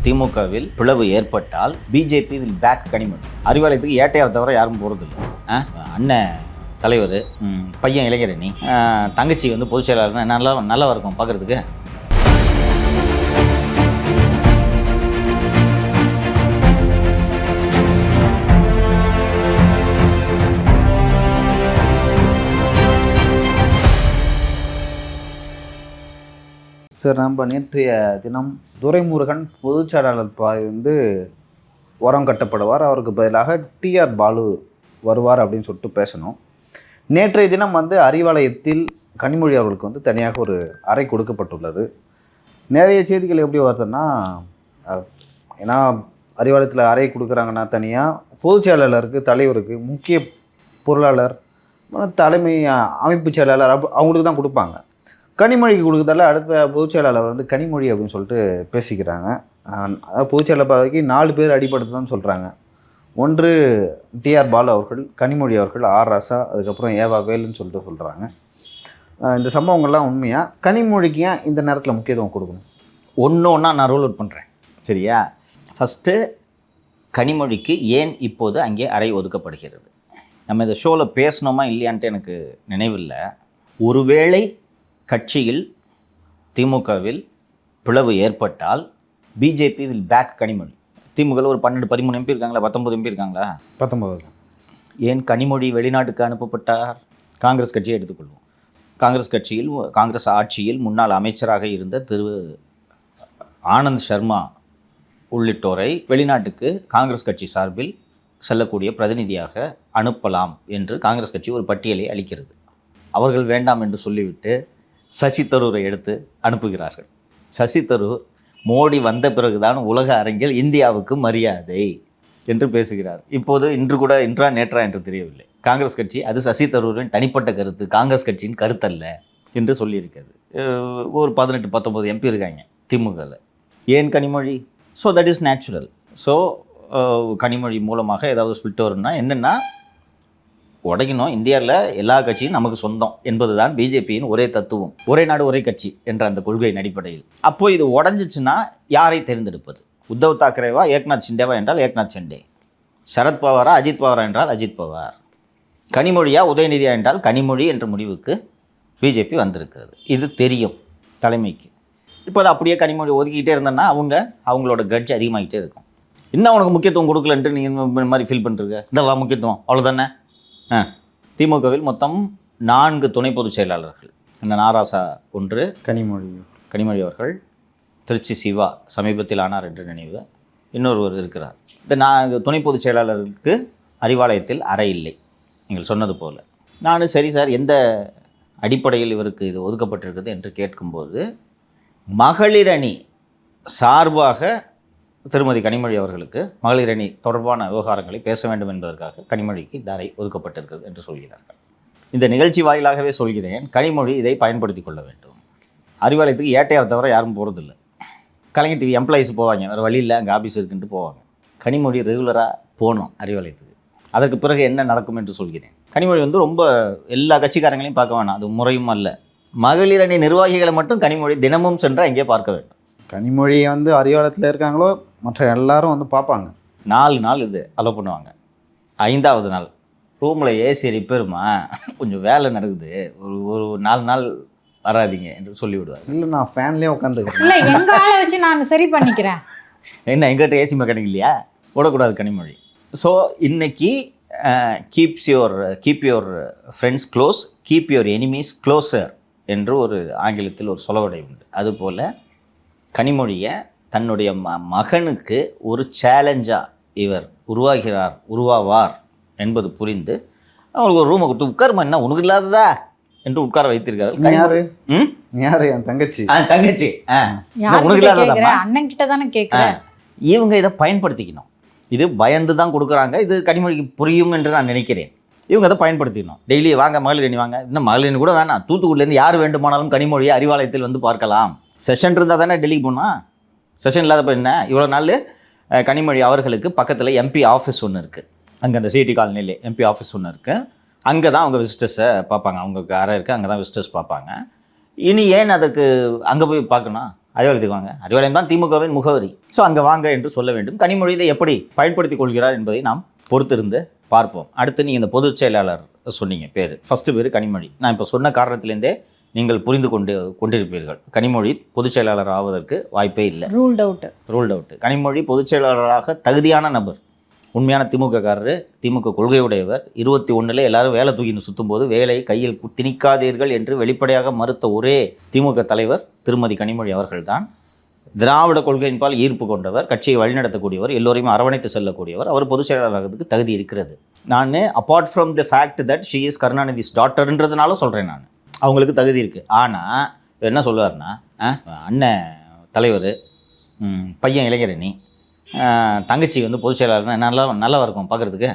திமுகவில் பிளவு ஏற்பட்டால் பிஜேபி வில் பேக் கனிமொழி. அறிவாலயத்துக்கு ஏட்டையாவை தவிர யாரும் போகிறதில்லை. அண்ணன் தலைவர், பையன் இளைஞரணி, தங்கச்சி வந்து பொதுச் செயலாளர், நல்லா இருக்கும் பார்க்குறதுக்கு. சார், நம்ம நேற்றைய தினம் துரைமுருகன் பொதுச் செயலாளர் வந்து உரம் கட்டப்படுவார், அவருக்கு பதிலாக டிஆர் பாலு வருவார் அப்படின்னு சொல்லிட்டு பேசணும். நேற்றைய தினம் வந்து அறிவாலயத்தில் கனிமொழி அவர்களுக்கு வந்து தனியாக ஒரு அறை கொடுக்கப்பட்டுள்ளது. நிறைய செய்திகள் எப்படி வருதுன்னா, ஏன்னா அறிவாலயத்தில் அறை கொடுக்குறாங்கன்னா தனியாக பொதுச் செயலாளருக்கு, தலைவருக்கு, முக்கிய பொருளாளர், தலைமை அமைப்பு செயலாளர் அவங்களுக்கு தான் கொடுப்பாங்க. கனிமொழிக்கு கொடுக்குறதால அடுத்த பொதுச் செயலாளர் வந்து கனிமொழி அப்படின்னு சொல்லிட்டு பேசிக்கிறாங்க. அதாவது பொதுச் செயலாளர் பதவிக்கு 4 பேர் அடிபடுத்துதான் சொல்கிறாங்க. ஒன்று டிஆர் பாலு அவர்கள், கனிமொழி அவர்கள், ஆர் ராசா, அதுக்கப்புறம் ஏவா வேலுன்னு சொல்லிட்டு சொல்கிறாங்க. இந்த சம்பவங்கள்லாம் உண்மையாக கனிமொழிக்கு ஏன் இந்த நேரத்தில் முக்கியத்துவம் கொடுக்கணும்? ஒன்றா நான் ரோல் அவுட் பண்ணுறேன், சரியா? ஃபஸ்ட்டு, கனிமொழிக்கு ஏன் இப்போது அங்கே அறை ஒதுக்கப்படுகிறது? நம்ம இந்த ஷோவில் பேசணுமா இல்லையான்ட்டு எனக்கு நினைவில்லை. ஒருவேளை கட்சியில் திமுகவில் பிளவு ஏற்பட்டால் பிஜேபி வில் பேக் கனிமொழி. திமுகவில் ஒரு 12-13 எம்பி இருக்காங்களா, 19 எம்பி இருக்காங்களா? 19. ஏன் கனிமொழி வெளிநாட்டுக்கு அனுப்பப்பட்டார்? காங்கிரஸ் கட்சியை எடுத்துக்கொள்வோம். காங்கிரஸ் ஆட்சியில் முன்னாள் அமைச்சராக இருந்த திரு ஆனந்த் சர்மா உள்ளிட்டோரை வெளிநாட்டுக்கு காங்கிரஸ் கட்சி சார்பில் செல்லக்கூடிய பிரதிநிதியாக அனுப்பலாம் என்று காங்கிரஸ் கட்சி ஒரு பட்டியலை அளிக்கிறது. அவர்கள் வேண்டாம் என்று சொல்லிவிட்டு சசி தரூரை எடுத்து அனுப்புகிறார்கள். சசி தரூர் மோடி வந்த பிறகுதான் உலக அரங்கில் இந்தியாவுக்கு மரியாதை என்று பேசுகிறார். இப்போது இன்றா நேற்றா என்று தெரியவில்லை, காங்கிரஸ் கட்சி அது சசி தரூரின் தனிப்பட்ட கருத்து, காங்கிரஸ் கட்சியின் கருத்தல்ல என்று சொல்லியிருக்கிறது. ஒரு 18-19 எம்பி இருக்காங்க திமுகவில். ஏன் Kanimozhi? So that is natural. So Kanimozhi மூலமாக ஏதாவது ஸ்பிளிட் வரும்னா என்னென்னா, உடைக்கணும், இந்தியாவில் எல்லா கட்சியும் நமக்கு சொந்தம் என்பது தான் பிஜேபியின் ஒரே தத்துவம், ஒரே நாடு ஒரே கட்சி என்ற அந்த கொள்கையின் அடிப்படையில். அப்போது இது உடஞ்சிச்சுன்னா யாரை தேர்ந்தெடுப்பது? உத்தவ் தாக்கரேவா, ஏக்நாத் ஷிண்டேவா என்றால் ஏக்நாத் ஷிண்டே, சரத் பவாரா, அஜித் பவாரா என்றால் அஜித் பவார், கனிமொழியா, உதயநிதியா என்றால் கனிமொழி என்ற முடிவுக்கு பிஜேபி வந்திருக்கிறது. இது தெரியும் தலைமைக்கு. இப்போ அது அப்படியே கனிமொழி ஒதுக்கிக்கிட்டே இருந்தோன்னா அவங்களோட கட்சி அதிகமாகிட்டே இருக்கும். இன்னும் அவனுக்கு முக்கியத்துவம் கொடுக்கலன்ட்டு நீங்கள் இந்த மாதிரி ஃபீல் பண்ணிருக்க, இந்த முக்கியத்துவம் அவ்வளோதானே. திமுகவில் மொத்தம் 4 துணை பொதுச் செயலாளர்கள். இந்த நாராசா ஒன்று, கனிமொழி அவர்கள், திருச்சி சிவா சமீபத்தில் ஆனார் என்று நினைவு, இன்னொருவர் இருக்கிறார். இந்த துணை பொதுச் செயலாளருக்கு அறிவாலயத்தில் அறை இல்லை நீங்கள் சொன்னது போல். நான் சரி சார், எந்த அடிப்படையில் இவருக்கு இது ஒதுக்கப்பட்டிருக்குது என்று கேட்கும்போது, மகளிர் அணி சார்பாக திருமதி கனிமொழி அவர்களுக்கு மகளிர் அணி தொடர்பான விவகாரங்களை பேச வேண்டும் என்பதற்காக கனிமொழிக்கு இந்த அறை ஒதுக்கப்பட்டிருக்கிறது என்று சொல்கிறார்கள். இந்த நிகழ்ச்சி வாயிலாகவே சொல்கிறேன், கனிமொழி இதை பயன்படுத்தி கொள்ள வேண்டும். அறிவாலயத்துக்கு ஏட்டையாவை தவிர யாரும் போகிறதில்லை. கலைஞர் டிவி எம்ப்ளாயிஸ் போவாங்க, வேறு வழி இல்லை, அங்கே ஆஃபீஸ் இருக்குன்ட்டு போவாங்க. கனிமொழி ரெகுலராக போகணும் அறிவாலயத்துக்கு. அதற்கு பிறகு என்ன நடக்கும் என்று சொல்கிறேன். கனிமொழி வந்து ரொம்ப எல்லா கட்சிக்காரங்களையும் பார்க்க வேணாம், அது முறையும் அல்ல. மகளிர் அணி நிர்வாகிகளை மட்டும் கனிமொழி தினமும் சென்று அங்கே பார்க்க வேண்டும். கனிமொழி வந்து அறிவாலயத்தில் இருக்காங்களோ மற்ற எல்லாரும் வந்து பார்ப்பாங்க. 4 நாள் இது அலோவ் பண்ணுவாங்க. 5ஆவது நாள் ரூமில் ஏசி ரிப்பேருமா, கொஞ்சம் வேலை நடக்குது, ஒரு 4 நாள் வராதிங்க என்று சொல்லிவிடுவார். இல்லை, நான் ஃபேன்லேயே உட்காந்துக்கிறேன், இல்லை எங்கள் ஆளை வச்சு நான் சரி பண்ணிக்கிறேன். என்ன எங்கிட்ட ஏசி மெக்கானிக் இல்லையா? விடக்கூடாது கனிமொழி. ஸோ இன்னைக்கு keep your friends close, keep your enemies closer என்று ஒரு ஆங்கிலத்தில் ஒரு சொலவடை உண்டு. அதுபோல் கனிமொழியை தன்னுடைய மகனுக்கு ஒரு சேலஞ்சாக இவர் உருவாவார் என்பது புரிந்து அவங்களுக்கு ஒரு ரூமை கொடுத்து உட்காருமா, என்ன உனக்கு இல்லாததா என்று உட்கார வைத்திருக்காரு. யாரு? என் தங்கச்சி. உனக்கு இல்லாததா? அண்ணன் கிட்ட தானே கேட்குறேன். இவங்க இதை பயன்படுத்திக்கணும். இது பயந்து தான் கொடுக்குறாங்க. இது கனிமொழிக்கு புரியும் என்று நான் நினைக்கிறேன். இவங்க அதை பயன்படுத்திக்கணும். டெய்லி வாங்க மகளிர் அணி வாங்க, இன்னும் மகளிர் அணி கூட வேணாம், தூத்துக்குடியிலேருந்து யார் வேண்டுமானாலும் கனிமொழியை அறிவாலயத்தில் வந்து பார்க்கலாம். செஷன் இருந்தால் தானே டெல்லிக்கு போனால், செஷன் இல்லாதப்போ என்ன? இவ்வளோ நாள் கனிமொழி அவர்களுக்கு பக்கத்தில் எம்பி ஆஃபீஸ் ஒன்று இருக்குது, அங்கே அந்த சிடி காலனிலே எம்பி ஆஃபீஸ் ஒன்று இருக்குது. அங்கே தான் அவங்க விசிட்டர்ஸை பார்ப்பாங்க. அவங்களுக்கு அறை இருக்குது, அங்கே தான் விசிட்டர்ஸ் பார்ப்பாங்க. இனி ஏன் அதுக்கு அங்கே போய் பார்க்கணும்? அறிவாலயத்துக்கு வாங்க, அறிவாலயம் தான் திமுகவின் முகவரி. ஸோ அங்கே வாங்க என்று சொல்ல வேண்டும். கனிமொழி இதை எப்படி பயன்படுத்திக் கொள்கிறார் என்பதை நாம் பொறுத்திருந்து பார்ப்போம். அடுத்து நீங்கள் இந்த பொதுச் செயலாளர் சொன்னீங்க பேர், ஃபஸ்ட்டு பேர் கனிமொழி. நான் இப்போ சொன்ன காரணத்திலேருந்தே நீங்கள் புரிந்து கொண்டிருப்பீர்கள். கனிமொழி பொதுச் செயலாளர் ஆவதற்கு வாய்ப்பே இல்லை. Ruled out. கனிமொழி பொதுச் செயலாளராக தகுதியான நபர், உண்மையான திமுககாரரு, திமுக கொள்கையுடையவர். 21 எல்லாரும் வேலை தூக்கின்னு சுற்றும்போது வேலையை கையில் திணிக்காதீர்கள் என்று வெளிப்படையாக மறுத்த ஒரே திமுக தலைவர் திருமதி கனிமொழி அவர்கள்தான். திராவிட கொள்கையின்பால் ஈர்ப்பு கொண்டவர், கட்சியை வழிநடத்தக்கூடியவர், எல்லோரையும் அரவணைத்து செல்லக்கூடியவர். அவர் பொதுச் செயலாளருக்கு தகுதி இருக்கிறது. நான் apart from the fact that she is Karunanidhi's டாட்டர்ன்றதுனால சொல்கிறேன். நான் அவங்களுக்கு தகுதி இருக்குது. ஆனால் என்ன சொல்லுவார்னா, அண்ணன் தலைவர், பையன் இளைஞரணி, தங்கச்சி வந்து பொதுச் செயலாளர்னா நல்லா இருக்கும் பார்க்குறதுக்கு,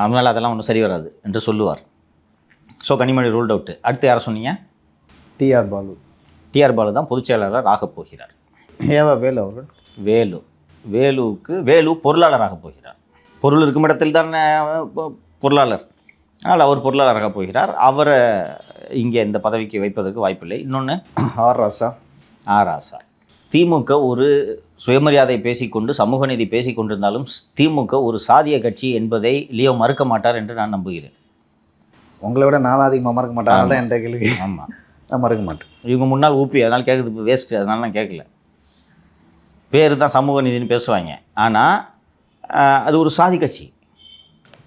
அதனால் அதெல்லாம் ஒன்றும் சரி வராது என்று சொல்லுவார். So Kanimozhi ruled out. அடுத்து யாரை சொன்னீங்க? டிஆர் பாலு. டிஆர் பாலு தான் பொதுச் செயலாளர் ஆகப் போகிறார். ஏவா வேலு அவர்கள்? வேலு பொருளாளராக போகிறார். பொருள் இருக்கும் இடத்தில் தான் பொருளாளர். அதனால் அவர் பொருளாளராக போகிறார். அவரை இங்கே இந்த பதவிக்கு வைப்பதற்கு வாய்ப்பில்லை. இன்னொன்று ஆர் ராசா. திமுக ஒரு சுயமரியாதை பேசிக்கொண்டு சமூக நீதி பேசிக்கொண்டிருந்தாலும் திமுக ஒரு சாதிய கட்சி என்பதை லியோ மறுக்க மாட்டார் என்று நான் நம்புகிறேன். உங்களை விட நான் அதிகமாக மறக்க மாட்டேன். அதான் என்ற கேள்வி. ஆமாம், நான் மறக்க மாட்டேன். இவங்க முன்னால் ஊப்பி, அதனால் கேட்குறது வேஸ்ட்டு, அதனால நான் கேட்கல. பேர் தான் சமூக நீதினு பேசுவாங்க, ஆனால் அது ஒரு சாதி கட்சி.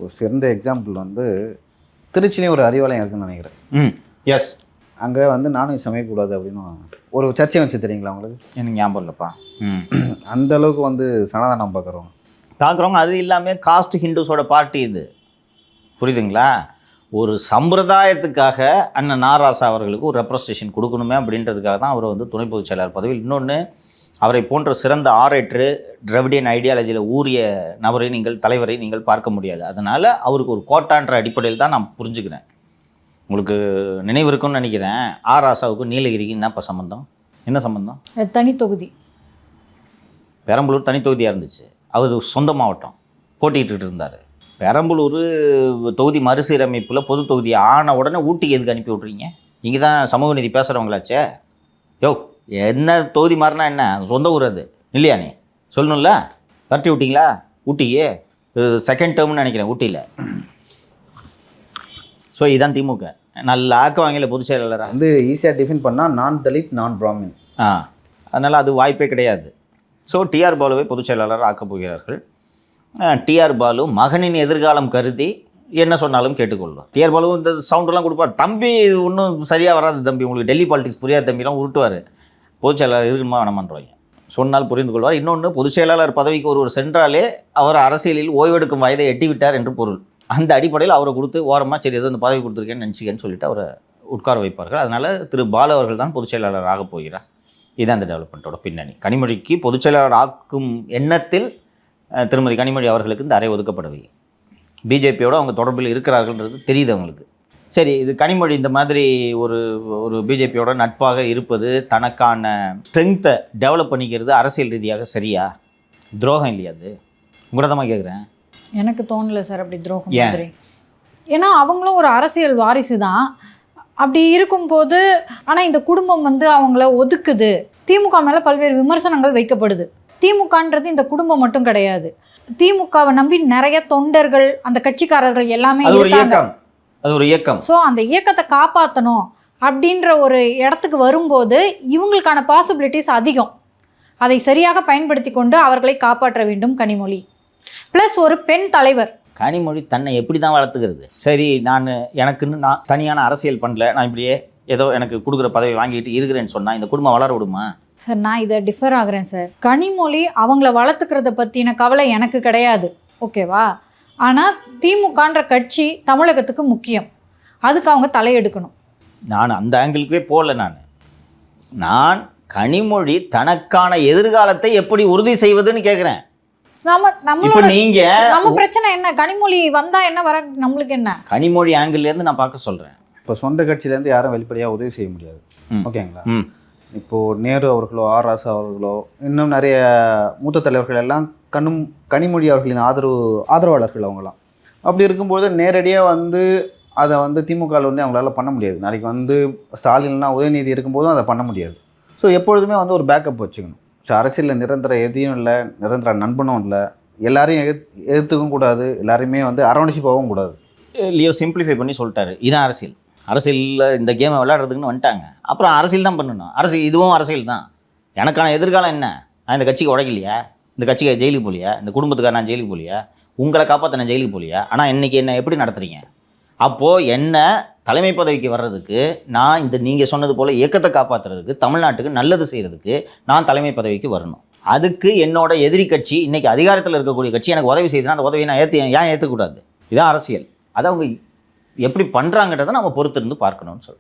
ஒரு சிறந்த எக்ஸாம்பிள் வந்து திருச்சிலையும் ஒரு அறிவாலயம் இருக்குன்னு நினைக்கிறேன். எஸ். அங்கே வந்து நானும் சமைக்கக்கூடாது அப்படின்னு ஒரு சர்ச்சை வச்சு தெரியுங்களா உங்களுக்கு? எனக்கு ஞாபகம் இல்லைப்பா. அந்த அளவுக்கு வந்து சனாதனம் பார்க்குறவங்க. அது இல்லாமல் காஸ்ட் ஹிந்துஸோட பார்ட்டி இது, புரியுதுங்களா? ஒரு சம்பிரதாயத்துக்காக அண்ணன் நாராசா அவர்களுக்கு ஒரு ரெப்ரஸன்டேஷன் கொடுக்கணுமே அப்படின்றதுக்காக தான் அவர் வந்து துணை பொதுச் செயலாளர் பதவியில். இன்னொன்று, அவரை போன்ற சிறந்த ஆரேட்டரு, திராவிடியன் ஐடியாலஜியில் ஊறிய நபரை தலைவரை நீங்கள் பார்க்க முடியாது. அதனால் அவருக்கு ஒரு கோட்டான்ற அடிப்படையில் தான் நான் புரிஞ்சுக்கிறேன். உங்களுக்கு நினைவு இருக்குன்னு நினைக்கிறேன், ஆர் ராசாவுக்கும் நீலகிரிக்கு என்னப்பா சம்மந்தம்? என்ன சம்மந்தம்? தனி தொகுதி. பெரம்பலூர் தனி தொகுதியாக இருந்துச்சு, அவர் சொந்த மாவட்டம், போட்டிகிட்டு இருந்தார். பெரம்பலூர் தொகுதி மறுசீரமைப்பில் பொது தொகுதி ஆன உடனே ஊட்டிக்கு எதுக்கு அனுப்பி விட்றீங்க? நீங்கள் தான் சமூக நீதி பேசுகிறவங்களாச்சே. யோ, என்ன தொகுதி மாறினா என்ன, சொந்த ஊர் அது இல்லையா? நீ சொல்லணும்ல. பரட்டி விட்டீங்களா ஊட்டிக்கு? செகண்ட் டேர்ம்னு நினைக்கிறேன் ஊட்டியில். ஸோ இதுதான் திமுக. நல்ல ஆக்குவாங்கல பொதுச் செயலாளராக வந்து ஈஸியாக டிஃபைன் பண்ணால் நான் தலித் நான் பிராமின். அதனால் அது வாய்ப்பே கிடையாது. ஸோ டிஆர் பாலுவை பொதுச் செயலாளர் ஆக்கப் போகிறார்கள். டிஆர் பாலு மகனின் எதிர்காலம் கருதி என்ன சொன்னாலும் கேட்டுக்கொள்வார். டிஆர் பாலு இந்த சவுண்டெல்லாம் கொடுப்பார். தம்பி ஒன்றும் சரியாக வராது தம்பி, உங்களுக்கு டெல்லி பாலிடிக்ஸ் புரியாத தம்பிலாம் உருட்டுவார். பொதுச் செயலாளர் இருக்கணுமா வேணாமன்றவாங்க, சொன்னால் புரிந்து கொள்வார். இன்னொன்று, பொதுச் செயலாளர் பதவிக்கு ஒருவர் சென்றாலே அவர் அரசியலில் ஓய்வெடுக்கும் வயதை எட்டிவிட்டார் என்று பொருள். அந்த அடிப்படையில் அவரை கொடுத்து ஓரமாக சரி ஏதோ இந்த பதவி கொடுத்துருக்கேன்னு நினச்சிக்கன்னு சொல்லிட்டு அவரை உட்கார வைப்பார்கள். அதனால் திரு பாலு அவர்கள் தான் பொதுச் செயலாளர் ஆகப் போகிறார். இதுதான் அந்த டெவலப்மெண்ட்டோட பின்னணி. கனிமொழிக்கு பொதுச் செயலாளர் ஆக்கும் எண்ணத்தில் திருமதி கனிமொழி அவர்களுக்கு இந்த அறை ஒதுக்கப்படவில்லை. பிஜேபியோடு அவங்க தொடர்பில் இருக்கிறார்கள்ன்றது தெரியுது அவங்களுக்கு. சரி, இது கனிமொழி இந்த மாதிரி ஒரு பிஜேபியோட நட்பாக இருப்பது, தனக்கான ஸ்ட்ரென்த்தை டெவலப் பண்ணிக்கிறது அரசியல் ரீதியாக சரியா? துரோகம் இல்லையா? அது உங்களதமாக கேட்குறேன். எனக்கு தோணலை சார் அப்படி துரோகம் மாதிரி. ஏன்னா அவங்களும் ஒரு அரசியல் வாரிசு தான். அப்படி இருக்கும்போது ஆனால் இந்த குடும்பம் வந்து அவங்கள ஒதுக்குது. திமுக மேலே பல்வேறு விமர்சனங்கள் வைக்கப்படுது. திமுகன்றது இந்த குடும்பம் மட்டும் கிடையாது. திமுகவை நம்பி நிறைய தொண்டர்கள், அந்த கட்சிக்காரர்கள் எல்லாமே இருக்காங்க. அது ஒரு இயக்கம். ஸோ அந்த இயக்கத்தை காப்பாற்றணும் அப்படின்ற ஒரு இடத்துக்கு வரும்போது இவங்களுக்கான பாசிபிலிட்டிஸ் அதிகம். அதை சரியாக பயன்படுத்தி கொண்டு அவர்களை காப்பாற்ற வேண்டும் கனிமொழி. ப்ளஸ் ஒரு பெண் தலைவர். கனிமொழி தன்னை எப்படி தான் வளர்த்துக்கிறது? சரி, எனக்குன்னு நான் தனியான அரசியல் பண்ணல, நான் இப்படியே ஏதோ எனக்கு கொடுக்குற பதவி வாங்கிட்டு இருக்கிறேன்னு சொன்னால் இந்த குடும்பம் வளர விடுமா? சார், நான் இதை டிஃபர் ஆகுறேன் சார். கனிமொழி அவங்கள வளர்த்துக்கிறத பற்றின கவலை எனக்கு கிடையாது, ஓகேவா? ஆனால் திமுகன்ற கட்சி தமிழகத்துக்கு முக்கியம், அதுக்கு அவங்க தலையெடுக்கணும். நான் அந்த ஆங்கிளுக்கே போகல. நான் கனிமொழி தனக்கான எதிர்காலத்தை எப்படி உறுதி செய்வதுன்னு கேட்குறேன். நம்ம பிரச்சனை என்ன? கனிமொழி வந்தா என்ன, வர நம்மளுக்கு என்ன? கனிமொழி ஆங்கிள்லேருந்து நான் பார்க்க சொல்கிறேன். இப்போ சொந்த கட்சியிலேருந்து யாரும் வெளிப்படையாக உதவி செய்ய முடியாது, ஓகேங்களா? இப்போது நேரு அவர்களோ ஆர் ராசா அவர்களோ இன்னும் நிறைய மூத்த தலைவர்கள் எல்லாம் கனிமொழி அவர்களின் ஆதரவாளர்கள் அவங்களாம். அப்படி இருக்கும்போது நேரடியாக வந்து அதை வந்து திமுகவில் வந்து அவங்களால பண்ண முடியாது. நாளைக்கு வந்து ஸ்டாலின்லாம் உதயநிதி இருக்கும்போதும் அதை பண்ண முடியாது. ஸோ எப்பொழுதுமே வந்து ஒரு பேக்கப் வச்சுக்கணும். ஸோ அரசியலில் நிரந்தர எதையும் இல்லை, நிரந்தர நண்பனும் இல்லை, எல்லாரையும் எதிர்த்துக்கவும் கூடாது, எல்லாரையுமே வந்து அரவணைச்சு போகவும் கூடாது. லியோ சிம்பிளிஃபை பண்ணி சொல்லிட்டாரு. இதான் அரசியல். அரசியலில் இந்த கேமை விளையாடுறதுக்குன்னு வந்துட்டாங்க. அப்புறம் அரசியல் தான் பண்ணணும். அரசியல் இதுவும் அரசியல் தான். எனக்கான எதிர்காலம் என்ன? நான் இந்த கட்சிக்கு உடைக்கலையா? இந்த கட்சிக்கு ஜெயிலுக்கு போகலையா? இந்த குடும்பத்துக்காக நான் ஜெயிலுக்கு போகலையா? உங்களை காப்பாற்ற நான் ஜெயிலுக்கு போகலையா? ஆனால் இன்றைக்கி என்ன எப்படி நடத்துகிறீங்க? அப்போது என்ன தலைமை பதவிக்கு வர்றதுக்கு, நான் இந்த நீங்கள் சொன்னது போல் இயக்கத்தை காப்பாற்றுறதுக்கு, தமிழ்நாட்டுக்கு நல்லது செய்கிறதுக்கு நான் தலைமை பதவிக்கு வரணும். அதுக்கு என்னோட எதிரி கட்சி, இன்றைக்கி அதிகாரத்தில் இருக்கக்கூடிய கட்சி எனக்கு உதவி செய்யுதுன்னா அந்த உதவியை நான் ஏன் ஏற்றுக்கூடாது? இதான் அரசியல். அதை அவங்க எப்படி பண்ணுறாங்கன்றதை நம்ம பொறுத்திருந்து பார்க்கணும்னு சொல்கிறேன்.